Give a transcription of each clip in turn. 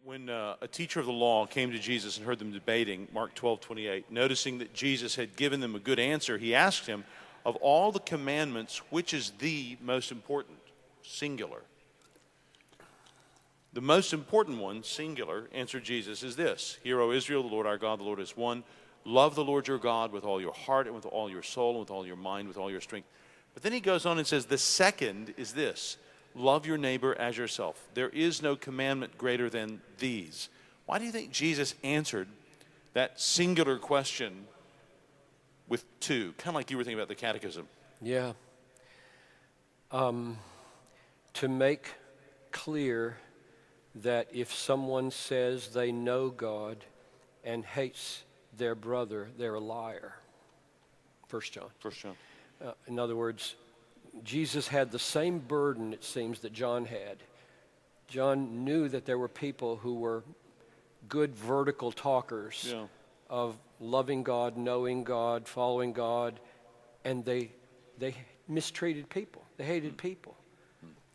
When a teacher of the law came to Jesus and heard them debating, Mark 12:28, noticing that Jesus had given them a good answer, he asked him, of all the commandments, which is the most important? Singular. The most important one, singular, answered Jesus, is this: Hear, O Israel, the Lord our God, the Lord is one. Love the Lord your God with all your heart and with all your soul and with all your mind, with all your strength. But then he goes on and says, the second is this: love your neighbor as yourself. There is no commandment greater than these. Why do you think Jesus answered that singular question with two? Kind of like you were thinking about the catechism. Yeah. To make clear that if someone says they know God and hates their brother, they're a liar. 1 John. 1 John. In other words, Jesus had the same burden, it seems, that John had. John knew that there were people who were good vertical talkers of loving God, knowing God, following God, and they mistreated people. They hated people.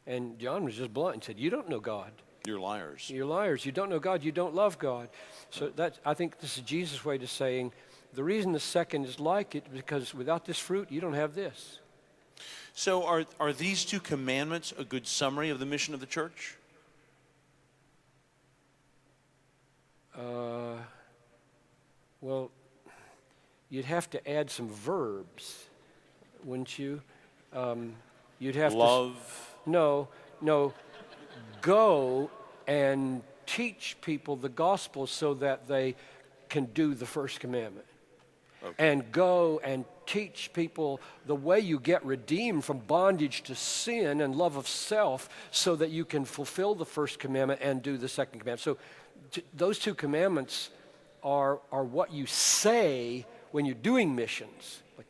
And John was just blunt and said, you don't know God. You're liars. You're liars. You don't know God. You don't love God. So I think this is Jesus' way to saying, the reason the second is like it, because without this fruit, you don't have this. So are these two commandments a good summary of the mission of the church? Well, you'd have to add some verbs, wouldn't you? You'd have love. No. Go and teach people the gospel so that they can do the first commandment. Okay. And go and teach people the way you get redeemed from bondage to sin and love of self so that you can fulfill the first commandment and do the second commandment. So those two commandments are what you say when you're doing missions. Like,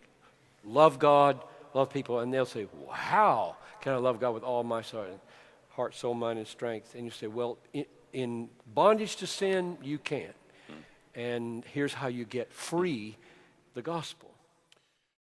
love God, love people, and they'll say, wow, can I love God with all my heart, soul, mind, and strength? And you say, well, in bondage to sin, you can't. And here's how you get free: the gospel.